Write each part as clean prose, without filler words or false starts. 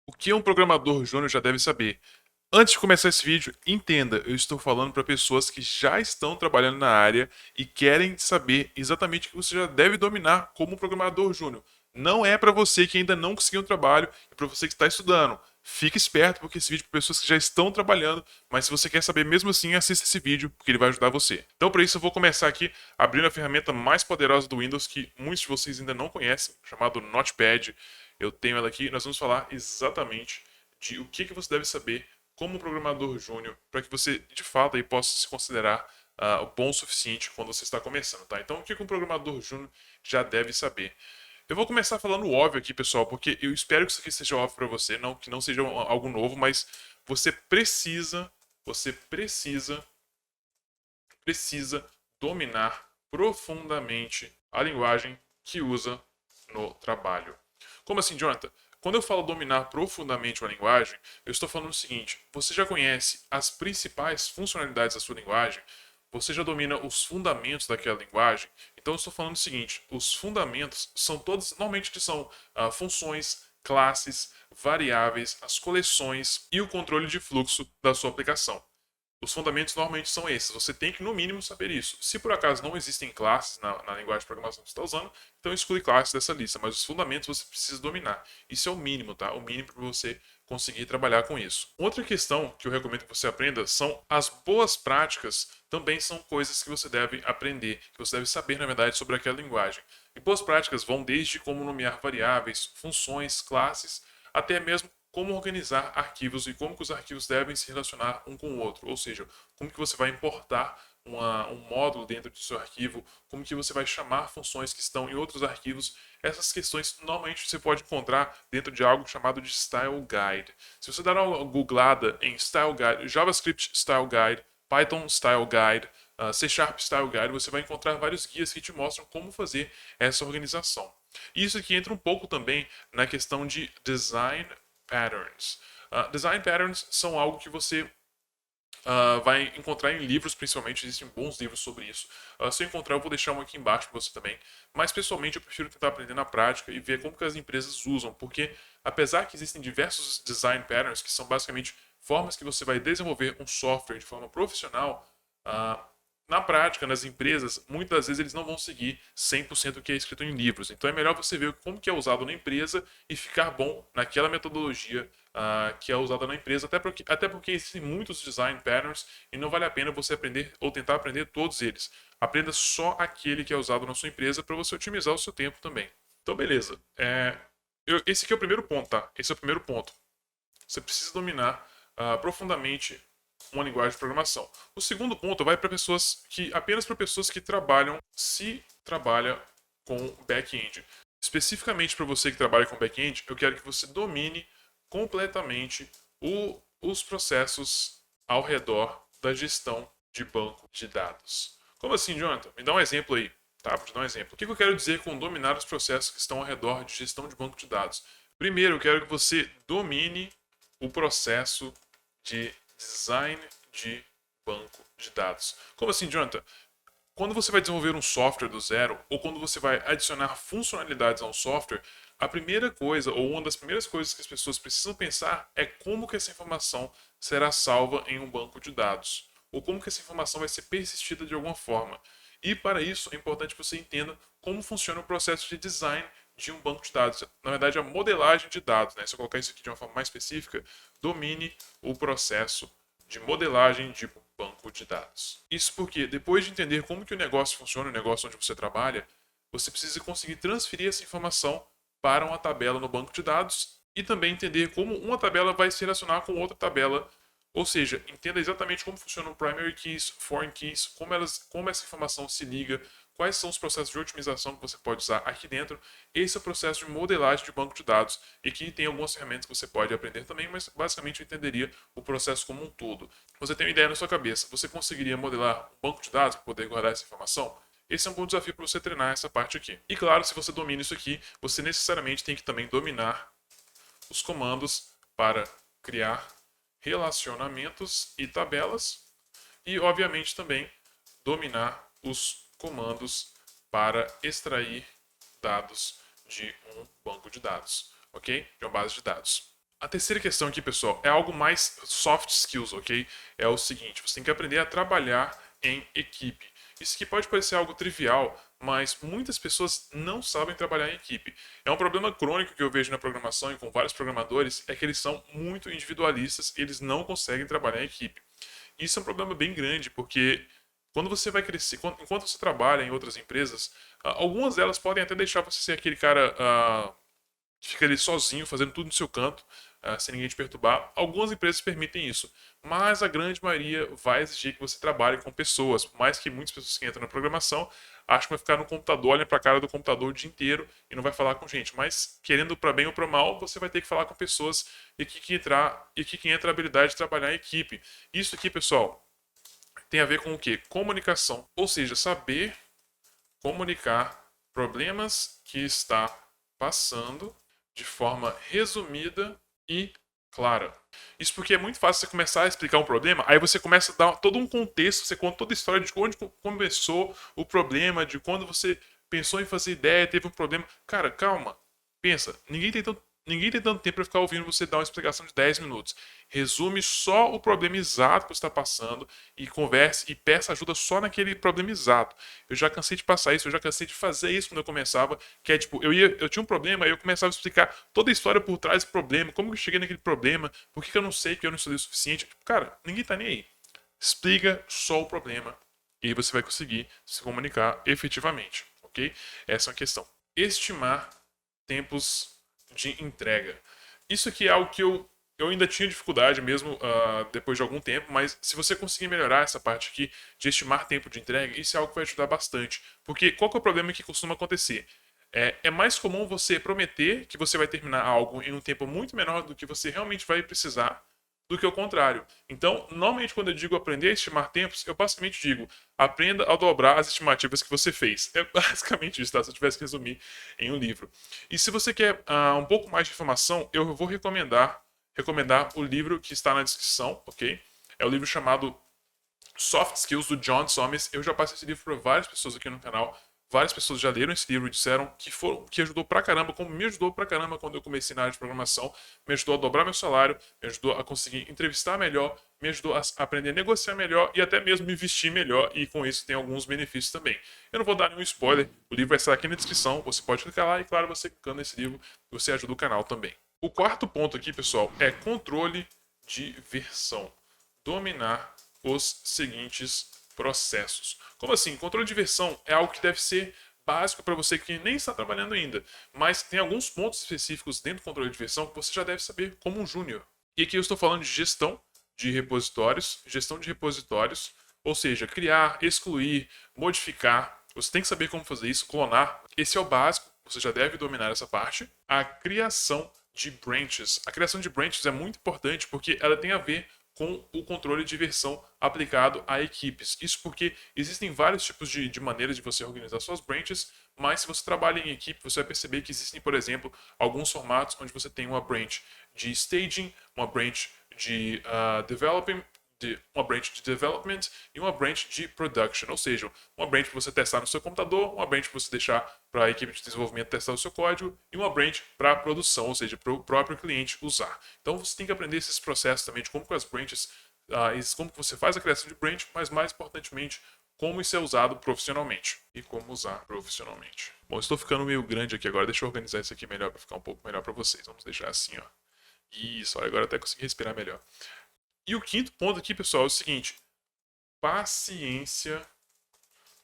O que um programador júnior já deve saber? Antes de começar esse vídeo, entenda, eu estou falando para pessoas que já estão trabalhando na área e querem saber exatamente o que você já deve dominar como programador júnior. Não é para você que ainda não conseguiu um trabalho, é para você que está estudando. Fique esperto porque esse vídeo é para pessoas que já estão trabalhando, mas se você quer saber mesmo assim, assista esse vídeo porque ele vai ajudar você. Então, para isso, eu vou começar aqui abrindo a ferramenta mais poderosa do Windows que muitos de vocês ainda não conhecem, chamado Notepad. Eu tenho ela aqui e nós vamos falar exatamente de o que você deve saber como programador júnior para que você de fato aí possa se considerar bom o suficiente quando você está começando, tá? Então, o que um programador júnior já deve saber? Eu vou começar falando óbvio aqui, pessoal, porque eu espero que isso aqui seja óbvio para você, não que não seja algo novo, mas você precisa dominar profundamente a linguagem que usa no trabalho. Como assim, Jonathan? Quando eu falo dominar profundamente uma linguagem, eu estou falando o seguinte: você já conhece as principais funcionalidades da sua linguagem? Você já domina os fundamentos daquela linguagem? Então eu estou falando o seguinte: os fundamentos são todos, normalmente são funções, classes, variáveis, as coleções e o controle de fluxo da sua aplicação. Os fundamentos normalmente são esses. Você tem que, no mínimo, saber isso. Se por acaso não existem classes na linguagem de programação que você está usando, então exclui classes dessa lista. Mas os fundamentos você precisa dominar. Isso é o mínimo, tá? O mínimo para você conseguir trabalhar com isso. Outra questão que eu recomendo que você aprenda são as boas práticas. Também são coisas que você deve aprender, que você deve saber, na verdade, sobre aquela linguagem. E boas práticas vão desde como nomear variáveis, funções, classes, até mesmo como organizar arquivos e como que os arquivos devem se relacionar um com o outro. Ou seja, como que você vai importar um módulo dentro do seu arquivo, como que você vai chamar funções que estão em outros arquivos. Essas questões normalmente você pode encontrar dentro de algo chamado de Style Guide. Se você dar uma googlada em Style Guide, JavaScript Style Guide, Python Style Guide, C Sharp Style Guide, você vai encontrar vários guias que te mostram como fazer essa organização. Isso aqui entra um pouco também na questão de design patterns. Design patterns são algo que você vai encontrar em livros, principalmente, existem bons livros sobre isso. Se eu encontrar, eu vou deixar um aqui embaixo para você também. Mas, pessoalmente, eu prefiro tentar aprender na prática e ver como que as empresas usam, porque, apesar que existem diversos design patterns, que são basicamente formas que você vai desenvolver um software de forma profissional, uh, na prática, nas empresas, muitas vezes eles não vão seguir 100% o que é escrito em livros. Então é melhor você ver como que é usado na empresa e ficar bom naquela metodologia que é usada na empresa, até porque existem muitos design patterns e não vale a pena você aprender ou tentar aprender todos eles. Aprenda só aquele que é usado na sua empresa para você otimizar o seu tempo também. Então, beleza. Esse aqui é o primeiro ponto, tá? Esse é o primeiro ponto. Você precisa dominar profundamente uma linguagem de programação. O segundo ponto vai para pessoas que apenas para pessoas que trabalham, se trabalha com back-end. Especificamente para você que trabalha com back-end, eu quero que você domine completamente os processos ao redor da gestão de banco de dados. Como assim, Jonathan? Me dá um exemplo aí. Tá, vou te dar um exemplo. O que eu quero dizer com dominar os processos que estão ao redor de gestão de banco de dados? Primeiro, eu quero que você domine o processo de design de banco de dados. Como assim, Jonathan? Quando você vai desenvolver um software do zero, ou quando você vai adicionar funcionalidades a um software, a primeira coisa, ou uma das primeiras coisas que as pessoas precisam pensar é como que essa informação será salva em um banco de dados, ou como que essa informação vai ser persistida de alguma forma. E para isso é importante que você entenda como funciona o processo de design de um banco de dados. Na verdade, a modelagem de dados, né? Se eu colocar isso aqui de uma forma mais específica, domine o processo de modelagem de banco de dados. Isso porque, depois de entender como que o negócio funciona, o negócio onde você trabalha, você precisa conseguir transferir essa informação para uma tabela no banco de dados e também entender como uma tabela vai se relacionar com outra tabela. Ou seja, entenda exatamente como funcionam primary keys, foreign keys, como essa informação se liga, quais são os processos de otimização que você pode usar aqui dentro. Esse é o processo de modelagem de banco de dados e que tem algumas ferramentas que você pode aprender também, mas basicamente eu entenderia o processo como um todo. Você tem uma ideia na sua cabeça, você conseguiria modelar um banco de dados para poder guardar essa informação? Esse é um bom desafio para você treinar essa parte aqui. E claro, se você domina isso aqui, você necessariamente tem que também dominar os comandos para criar relacionamentos e tabelas e, obviamente, também dominar os comandos para extrair dados de um banco de dados, ok? De uma base de dados. A terceira questão aqui, pessoal, é algo mais soft skills, ok? É o seguinte, você tem que aprender a trabalhar em equipe. Isso aqui pode parecer algo trivial, mas muitas pessoas não sabem trabalhar em equipe. É um problema crônico que eu vejo na programação e com vários programadores, é que eles são muito individualistas e eles não conseguem trabalhar em equipe. Isso é um problema bem grande, porque quando você vai crescer, enquanto você trabalha em outras empresas, algumas delas podem até deixar você ser aquele cara que fica ali sozinho, fazendo tudo no seu canto, sem ninguém te perturbar. Algumas empresas permitem isso, mas a grande maioria vai exigir que você trabalhe com pessoas. Por mais que muitas pessoas que entram na programação acham que vai ficar no computador, olham para a cara do computador o dia inteiro e não vai falar com gente. Mas, querendo para bem ou para mal, você vai ter que falar com pessoas e aqui que entra a habilidade de trabalhar em equipe. Isso aqui, pessoal, tem a ver com o quê? Comunicação. Ou seja, saber comunicar problemas que está passando de forma resumida e clara. Isso porque é muito fácil você começar a explicar um problema, aí você começa a dar todo um contexto, você conta toda a história de onde começou o problema, de quando você pensou em fazer ideia, teve um problema. Cara, calma. Pensa, ninguém tem tanto tempo para ficar ouvindo você dar uma explicação de 10 minutos. Resume só o problema exato que você está passando e converse e peça ajuda só naquele problema exato. Eu já cansei de passar isso, eu já cansei de fazer isso quando eu começava, que é tipo, eu tinha um problema, aí eu começava a explicar toda a história por trás do problema, como que eu cheguei naquele problema, por que eu não sei que eu não estudei o suficiente. Tipo, cara, ninguém tá nem aí. Explica só o problema e aí você vai conseguir se comunicar efetivamente, ok? Essa é uma questão. Estimar tempos de entrega. Isso aqui é algo que eu ainda tinha dificuldade mesmo depois de algum tempo, mas se você conseguir melhorar essa parte aqui de estimar tempo de entrega, isso é algo que vai ajudar bastante. Porque qual que é o problema que costuma acontecer? É mais comum você prometer que você vai terminar algo em um tempo muito menor do que você realmente vai precisar do que o contrário. Então, normalmente quando eu digo aprender a estimar tempos, eu basicamente digo aprenda a dobrar as estimativas que você fez. É basicamente isso, tá? Se eu tivesse que resumir em um livro. E se você quer um pouco mais de informação, eu vou recomendar o livro que está na descrição, ok? É o livro chamado Soft Skills do John Somes. Eu já passei esse livro para várias pessoas aqui no canal. Várias pessoas já leram esse livro e disseram que ajudou pra caramba, como me ajudou pra caramba quando eu comecei na área de programação. Me ajudou a dobrar meu salário, me ajudou a conseguir entrevistar melhor, me ajudou a aprender a negociar melhor e até mesmo me vestir melhor. E com isso tem alguns benefícios também. Eu não vou dar nenhum spoiler, o livro vai estar aqui na descrição. Você pode clicar lá e, claro, você clicando nesse livro, você ajuda o canal também. O quarto ponto aqui, pessoal, é controle de versão. Dominar os seguintes processos. Como assim? Controle de versão é algo que deve ser básico para você que nem está trabalhando ainda, mas tem alguns pontos específicos dentro do controle de versão que você já deve saber como um júnior. E aqui eu estou falando de gestão de repositórios, ou seja, criar, excluir, modificar. Você tem que saber como fazer isso, clonar. Esse é o básico, você já deve dominar essa parte. A criação de branches. A criação de branches é muito importante porque ela tem a ver com o controle de versão aplicado a equipes. Isso porque existem vários tipos de maneiras de você organizar suas branches, mas se você trabalha em equipe, você vai perceber que existem, por exemplo, alguns formatos onde você tem uma branch de staging, uma branch de uma branch de development e uma branch de production, ou seja, uma branch para você testar no seu computador, uma branch para você deixar para a equipe de desenvolvimento testar o seu código e uma branch para a produção, ou seja, para o próprio cliente usar. Então você tem que aprender esses processos também de como que as branches, como que você faz a criação de branch, mas mais importantemente, como isso é usado profissionalmente e como usar profissionalmente. Bom, estou ficando meio grande aqui agora, deixa eu organizar isso aqui melhor para ficar um pouco melhor para vocês. Vamos deixar assim, ó. Isso, olha, agora até consegui respirar melhor. E o quinto ponto aqui, pessoal, é o seguinte: paciência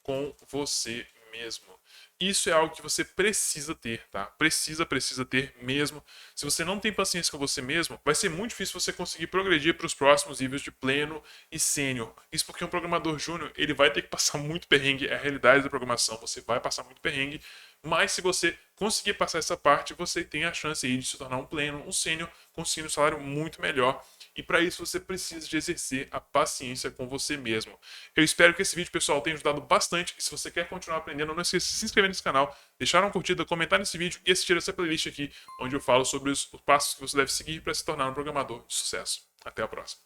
com você mesmo. Isso é algo que você precisa ter, tá? Precisa ter mesmo. Se você não tem paciência com você mesmo, vai ser muito difícil você conseguir progredir para os próximos níveis de pleno e sênior. Isso porque um programador júnior, ele vai ter que passar muito perrengue, é a realidade da programação, você vai passar muito perrengue, mas se você conseguir passar essa parte, você tem a chance aí de se tornar um pleno, um sênior, conseguindo um salário muito melhor. E para isso você precisa de exercer a paciência com você mesmo. Eu espero que esse vídeo, pessoal, tenha ajudado bastante. E se você quer continuar aprendendo, não esqueça de se inscrever nesse canal, deixar uma curtida, comentar nesse vídeo e assistir essa playlist aqui, onde eu falo sobre os passos que você deve seguir para se tornar um programador de sucesso. Até a próxima.